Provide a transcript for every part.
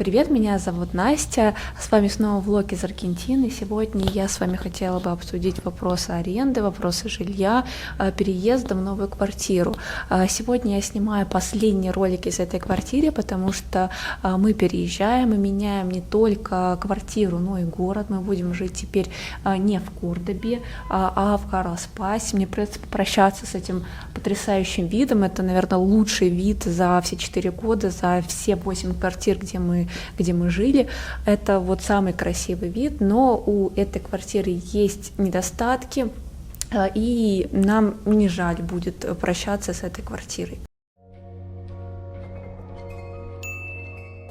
Привет, меня зовут Настя, с вами снова влог из Аргентины. Сегодня я с вами хотела бы обсудить вопросы аренды, вопросы жилья, переезда в новую квартиру. Сегодня я снимаю последний ролик из этой квартиры, потому что мы переезжаем и меняем не только квартиру, но и город. Мы будем жить теперь не в Кордобе, а в Карл-Спасе. Мне придется попрощаться с этим потрясающим видом. Это, наверное, лучший вид за все 4 года, за все 8 квартир, где мы жили. Это вот самый красивый вид, но у этой квартиры есть недостатки, и нам не жаль будет прощаться с этой квартирой.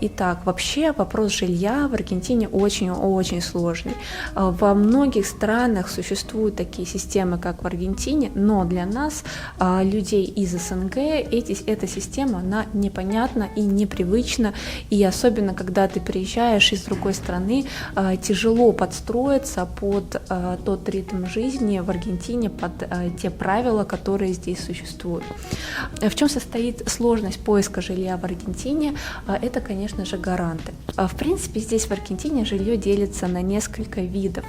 Итак, вообще вопрос жилья в Аргентине очень-очень сложный. Во многих странах существуют такие системы, как в Аргентине, но для нас, людей из СНГ, эта система, она непонятна и непривычна, и особенно, когда ты приезжаешь из другой страны, тяжело подстроиться под тот ритм жизни в Аргентине, под те правила, которые здесь существуют. В чем состоит сложность поиска жилья в Аргентине? Это, конечно же, гаранты. В принципе, здесь в Аргентине жилье делится на несколько видов.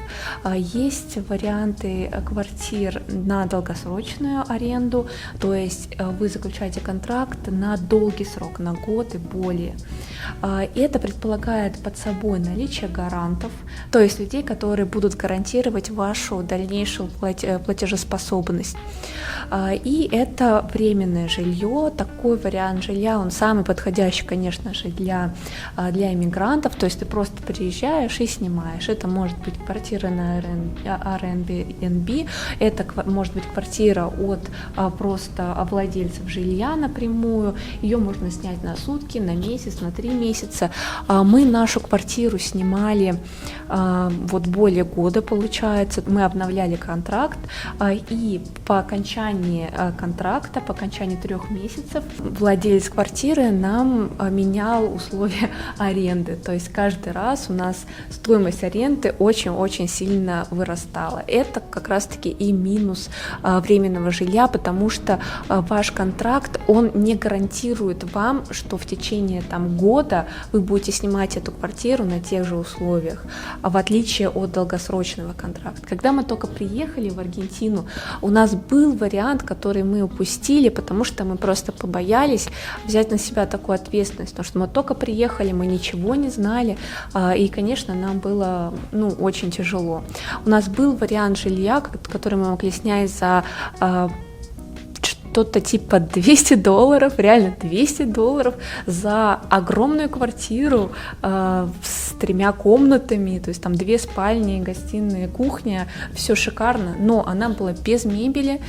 Есть варианты квартир на долгосрочную аренду, то есть вы заключаете контракт на долгий срок, на год и более. И это предполагает под собой наличие гарантов, то есть людей, которые будут гарантировать вашу дальнейшую платежеспособность. И это временное жилье. Такой вариант жилья, он самый подходящий, конечно же, для иммигрантов, то есть ты просто приезжаешь и снимаешь. Это может быть квартира на Airbnb, это может быть квартира от просто владельцев жилья напрямую, ее можно снять на сутки, на месяц, на 3 месяца. Мы нашу квартиру снимали вот более года, получается, мы обновляли контракт, и по окончании контракта, по окончании 3 месяцев, владелец квартиры нам менял условия аренды, то есть каждый раз у нас стоимость аренды очень-очень сильно вырастала. Это как раз-таки и минус временного жилья, потому что ваш контракт, он не гарантирует вам, что в течение года вы будете снимать эту квартиру на тех же условиях, в отличие от долгосрочного контракта. Когда мы только приехали в Аргентину, у нас был вариант, который мы упустили, потому что мы просто побоялись взять на себя такую ответственность, потому что мы только приехали, мы ничего не знали, и, конечно, нам было очень тяжело. У нас был вариант жилья, который мы могли снять за что-то типа $200, реально $200 за огромную квартиру с 3 комнатами, то есть там 2 спальни, гостиная, кухня, все шикарно, но она была без мебели,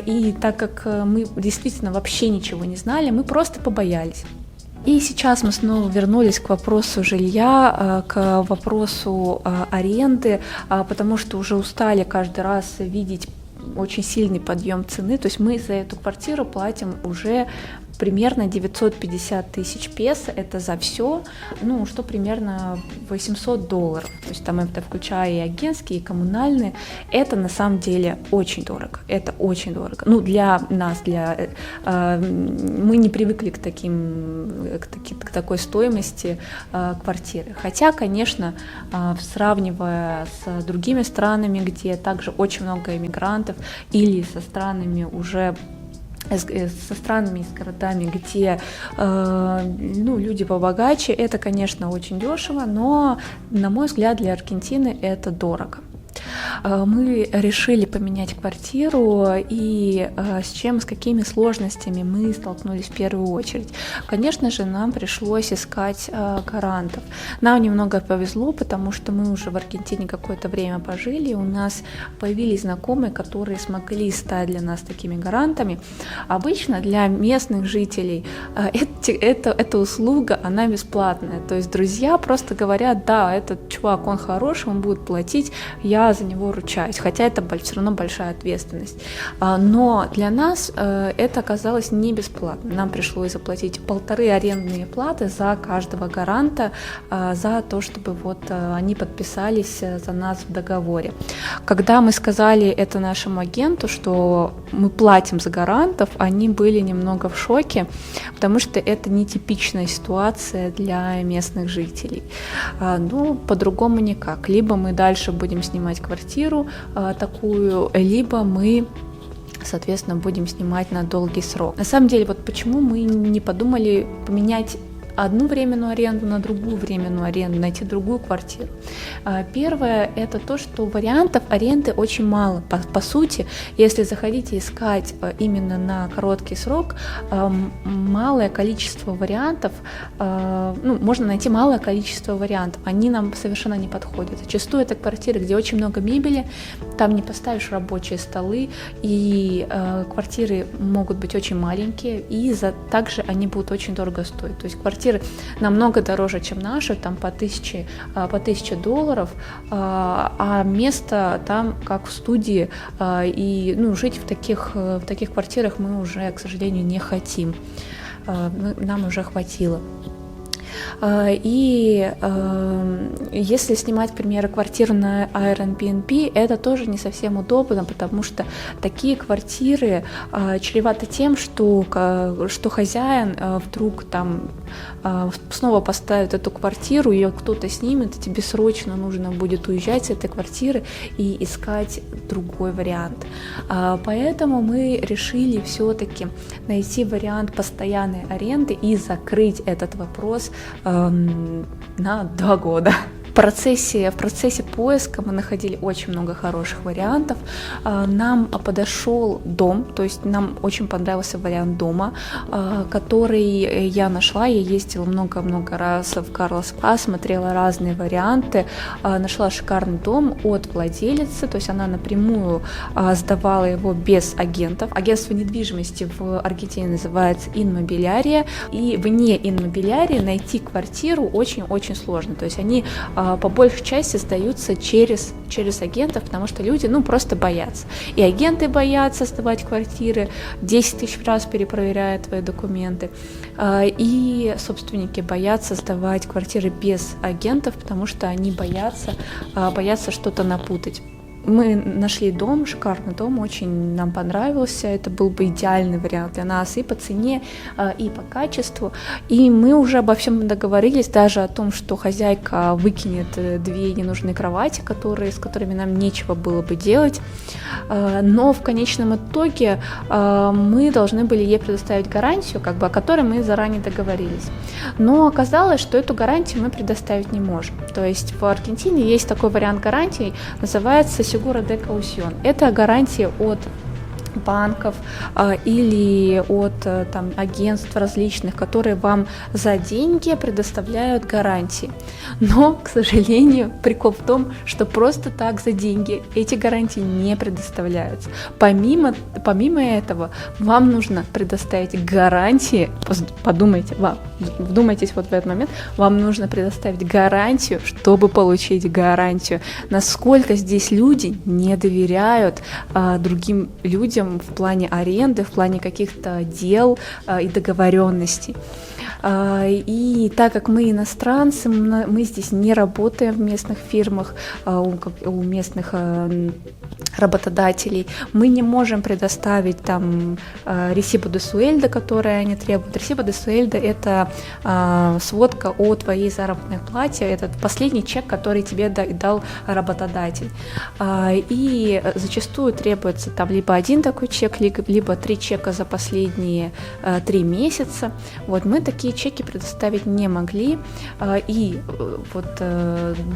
и так как мы действительно вообще ничего не знали, мы просто побоялись. И сейчас мы снова вернулись к вопросу жилья, к вопросу аренды, потому что уже устали каждый раз видеть очень сильный подъем цены, то есть мы за эту квартиру платим уже примерно 950 тысяч песо, это за все, что примерно $800, то есть там это включая и агентские, и коммунальные, это на самом деле очень дорого, это очень дорого, для нас, мы не привыкли к такой стоимости квартиры, хотя, конечно, сравнивая с другими странами, где также очень много иммигрантов, или со странами и с городами, где люди побогаче, это, конечно, очень дешево, но, на мой взгляд, для Аргентины это дорого. Мы решили поменять квартиру, и с какими сложностями мы столкнулись в первую очередь. Конечно же, нам пришлось искать гарантов. Нам немного повезло, потому что мы уже в Аргентине какое-то время пожили, и у нас появились знакомые, которые смогли стать для нас такими гарантами. Обычно для местных жителей эта услуга, она бесплатная, то есть друзья просто говорят: да, этот чувак, он хороший, он будет платить, я я за него ручаюсь, хотя это все равно большая ответственность. Но для нас это оказалось не бесплатно. Нам пришлось заплатить 1,5 арендные платы за каждого гаранта, за то, чтобы вот они подписались за нас в договоре. Когда мы сказали это нашему агенту, что мы платим за гарантов, они были немного в шоке, потому что это нетипичная ситуация для местных жителей. Ну, по-другому никак. Либо мы дальше будем снимать квартиру такую, либо мы, соответственно, будем снимать на долгий срок. На самом деле, вот почему мы не подумали поменять одну временную аренду на другую временную аренду, найти другую квартиру. Первое – это то, что вариантов аренды очень мало. По сути, если захотите искать именно на короткий срок, малое количество вариантов, можно найти малое количество вариантов, они нам совершенно не подходят. Зачастую это квартиры, где очень много мебели, там не поставишь рабочие столы, и квартиры могут быть очень маленькие, и также они будут очень дорого стоить. То есть квартиры намного дороже, чем наши, там по $1000, а место там как в студии, и жить в таких квартирах мы уже, к сожалению, не хотим, нам уже хватило. И если снимать, к примеру, квартиру на Airbnb, это тоже не совсем удобно, потому что такие квартиры чреваты тем, что хозяин вдруг там снова поставит эту квартиру, ее кто-то снимет, и тебе срочно нужно будет уезжать с этой квартиры и искать другой вариант. Поэтому мы решили все-таки найти вариант постоянной аренды и закрыть этот вопрос на 2 года. В процессе поиска мы находили очень много хороших вариантов. Нам подошел дом, то есть нам очень понравился вариант дома, который я нашла. Я ездила много-много раз в Карлсбад, смотрела разные варианты, нашла шикарный дом от владелицы, то есть она напрямую сдавала его без агентов. Агентство недвижимости в Аргентине называется Inmobiliaria, и вне Inmobiliaria найти квартиру очень-очень сложно. То есть они по большей части сдаются через агентов, потому что люди просто боятся. И агенты боятся сдавать квартиры, 10 тысяч раз перепроверяют твои документы, и собственники боятся сдавать квартиры без агентов, потому что они боятся что-то напутать. Мы нашли дом, шикарный дом, очень нам понравился, это был бы идеальный вариант для нас и по цене, и по качеству, и мы уже обо всем договорились, даже о том, что хозяйка выкинет 2 ненужные кровати, с которыми нам нечего было бы делать, но в конечном итоге мы должны были ей предоставить гарантию, о которой мы заранее договорились, но оказалось, что эту гарантию мы предоставить не можем. То есть в Аргентине есть такой вариант гарантии, называется Seguro de caución. Это гарантия от банков или от агентств различных, которые вам за деньги предоставляют гарантии. Но, к сожалению, прикол в том, что просто так за деньги эти гарантии не предоставляются. Помимо этого, вам нужно предоставить гарантии, вдумайтесь вот в этот момент, вам нужно предоставить гарантию, чтобы получить гарантию. Насколько здесь люди не доверяют другим людям в плане аренды, в плане каких-то дел и договоренностей. И так как мы иностранцы, мы здесь не работаем в местных фирмах, у местных работодателей, мы не можем предоставить ресибо де суэльдо, которое они требуют. Ресибо де суэльдо – это сводка о твоей заработной плате, это последний чек, который тебе дал работодатель. И зачастую требуется либо один такой чек, либо 3 чека за последние 3 месяца. Вот мы такие чеки предоставить не могли. И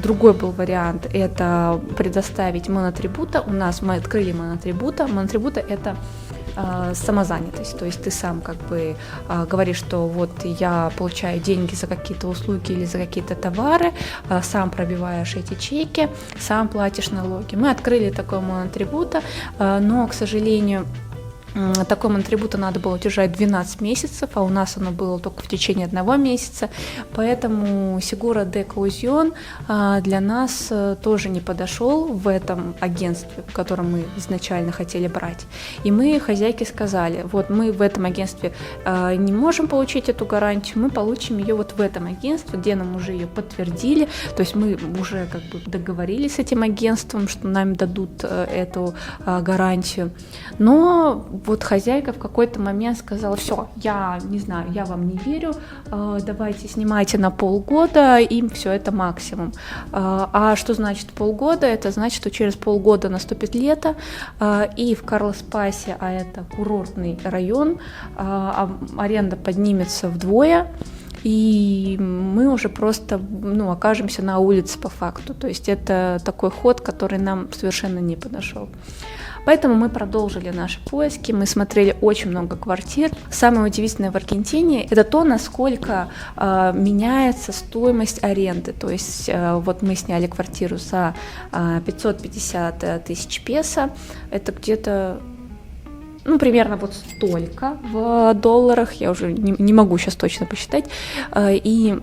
другой был вариант – это предоставить монотрибута. Мы открыли монотрибута. Монотрибута – это самозанятость, то есть ты сам говоришь, что вот я получаю деньги за какие-то услуги или за какие-то товары, сам пробиваешь эти чеки, сам платишь налоги. Мы открыли такой монотрибута, но, к сожалению, Такой атрибута надо было удержать 12 месяцев, а у нас оно было только в течение 1 месяца, поэтому Seguro de Caución для нас тоже не подошел в этом агентстве, в котором мы изначально хотели брать. И мы хозяйке сказали, вот мы в этом агентстве не можем получить эту гарантию, мы получим ее вот в этом агентстве, где нам уже ее подтвердили, то есть мы уже как бы договорились с этим агентством, что нам дадут эту гарантию, но вот хозяйка в какой-то момент сказала: все, я не знаю, я вам не верю, давайте снимайте на полгода, им все это максимум. А что значит полгода? Это значит, что через полгода наступит лето, и в Карлос-Пасе, а это курортный район, аренда поднимется вдвое, и мы уже просто окажемся на улице по факту. То есть это такой ход, который нам совершенно не подошел. Поэтому мы продолжили наши поиски, мы смотрели очень много квартир. Самое удивительное в Аргентине – это то, насколько меняется стоимость аренды. То есть вот мы сняли квартиру за 550 тысяч песо, это где-то примерно вот столько в долларах, я уже не могу сейчас точно посчитать, и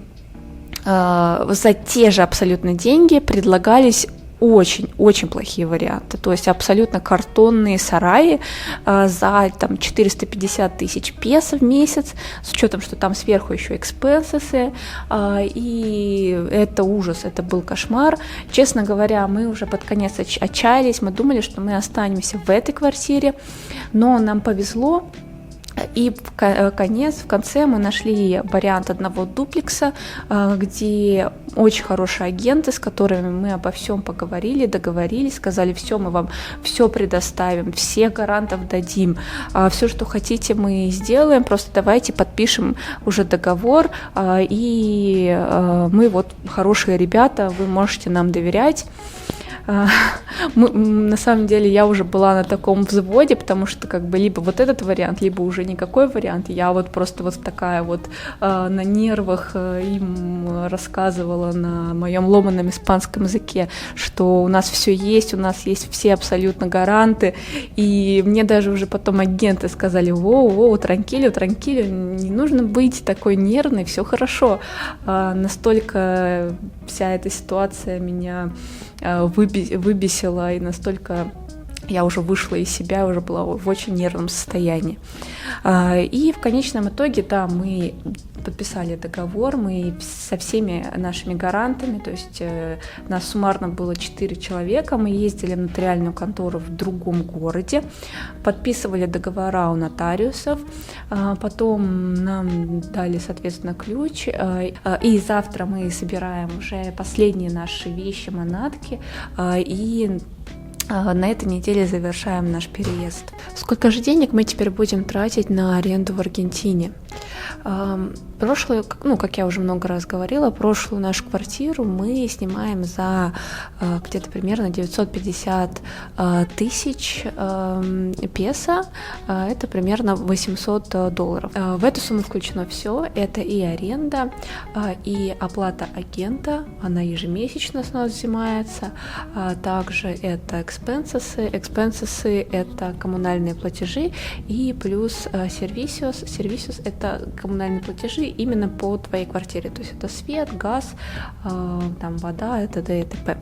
за те же абсолютно деньги предлагались очень-очень плохие варианты, то есть абсолютно картонные сараи за 450 тысяч песо в месяц, с учетом, что там сверху еще экспенсесы, и это ужас, это был кошмар. Честно говоря, мы уже под конец отчаялись, мы думали, что мы останемся в этой квартире, но нам повезло. И в конце мы нашли вариант одного дуплекса, где очень хорошие агенты, с которыми мы обо всем поговорили, договорились, сказали: все, мы вам все предоставим, всех гарантов дадим, все, что хотите, мы сделаем, просто давайте подпишем уже договор, и мы вот хорошие ребята, вы можете нам доверять. На самом деле я уже была на таком взводе, потому что либо вот этот вариант, либо уже никакой вариант. Я вот просто вот такая вот на нервах им рассказывала на моем ломаном испанском языке, что у нас все есть, у нас есть все абсолютно гаранты, и мне даже уже потом агенты сказали: воу, транкилио, не нужно быть такой нервной, все хорошо. Настолько вся эта ситуация меня выбесила, и настолько я уже вышла из себя, уже была в очень нервном состоянии. И в конечном итоге, да, мы подписали договор, мы со всеми нашими гарантами, то есть нас суммарно было 4 человека, мы ездили в нотариальную контору в другом городе, подписывали договора у нотариусов, потом нам дали, соответственно, ключ, и завтра мы собираем уже последние наши вещи, манатки, и на этой неделе завершаем наш переезд. Сколько же денег мы теперь будем тратить на аренду в Аргентине? Прошлую, как я уже много раз говорила, прошлую нашу квартиру мы снимаем за где-то примерно 950 тысяч песо, это примерно $800. В эту сумму включено все, это и аренда, и оплата агента, она ежемесячно с нас взимается, также это экспенсесы это коммунальные платежи, и плюс сервисиус это коммунальные платежи именно по твоей квартире, то есть это свет, газ, там вода, и т.д. и т.п.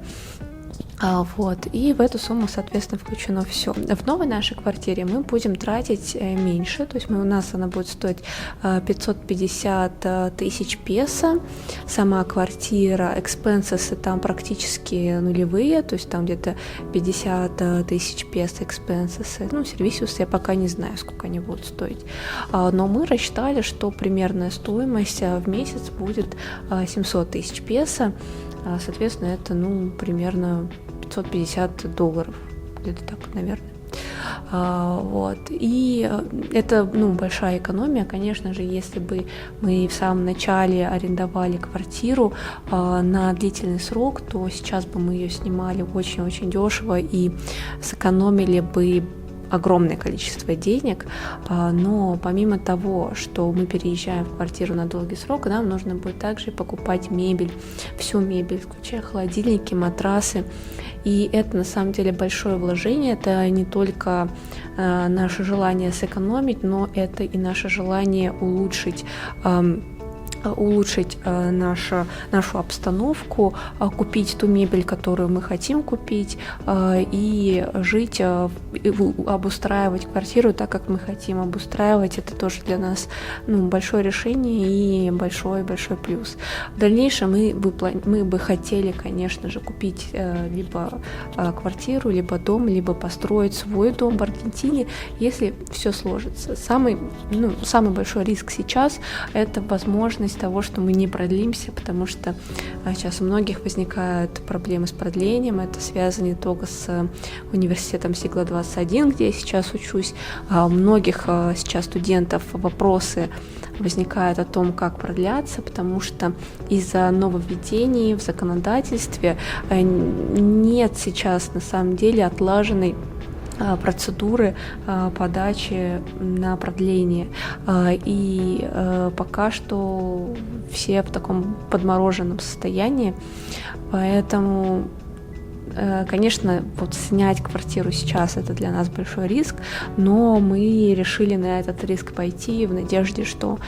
Вот, и в эту сумму, соответственно, включено все. В новой нашей квартире мы будем тратить меньше, то есть у нас она будет стоить 550 тысяч песо, сама квартира, экспенсесы там практически нулевые, то есть там где-то 50 тысяч песо экспенсесы, сервисиус я пока не знаю, сколько они будут стоить, но мы рассчитали, что примерная стоимость в месяц будет 700 тысяч песо, соответственно, это, примерно $550, где-то так, наверное. Вот. И это, большая экономия, конечно же, если бы мы в самом начале арендовали квартиру на длительный срок, то сейчас бы мы ее снимали очень-очень дешево и сэкономили бы огромное количество денег, но помимо того, что мы переезжаем в квартиру на долгий срок, нам нужно будет также покупать мебель, всю мебель, включая холодильники, матрасы. И это на самом деле большое вложение, это не только наше желание сэкономить, но это и наше желание улучшить нашу обстановку, купить ту мебель, которую мы хотим купить, и жить, обустраивать квартиру так, как мы хотим обустраивать. Это тоже для нас большое решение и большой-большой плюс. В дальнейшем мы бы хотели, конечно же, купить либо квартиру, либо дом, либо построить свой дом в Аргентине, если все сложится. Самый большой риск сейчас – это возможность того, что мы не продлимся, потому что сейчас у многих возникают проблемы с продлением. Это связано не только с университетом Сигла 21, где я сейчас учусь. У многих сейчас студентов вопросы возникают о том, как продляться, потому что из-за нововведений в законодательстве нет сейчас на самом деле отлаженной процедуры подачи на продление. И пока что все в таком подмороженном состоянии, поэтому, конечно, снять квартиру сейчас — это для нас большой риск, но мы решили на этот риск пойти в надежде, что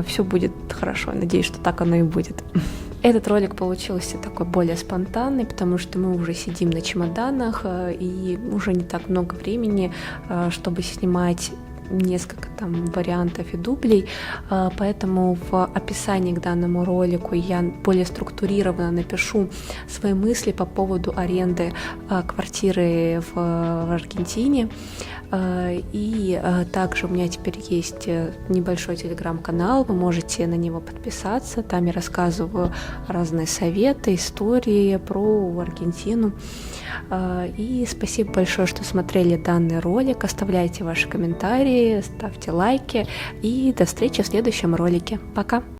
все будет хорошо. Надеюсь, что так оно и будет. Этот ролик получился такой более спонтанный, потому что мы уже сидим на чемоданах, и уже не так много времени, чтобы снимать несколько вариантов и дублей, поэтому в описании к данному ролику я более структурированно напишу свои мысли по поводу аренды квартиры в Аргентине. И также у меня теперь есть небольшой телеграм-канал, вы можете на него подписаться, там я рассказываю разные советы, истории про Аргентину. И спасибо большое, что смотрели данный ролик, оставляйте ваши комментарии, ставьте лайки, и до встречи в следующем ролике. Пока!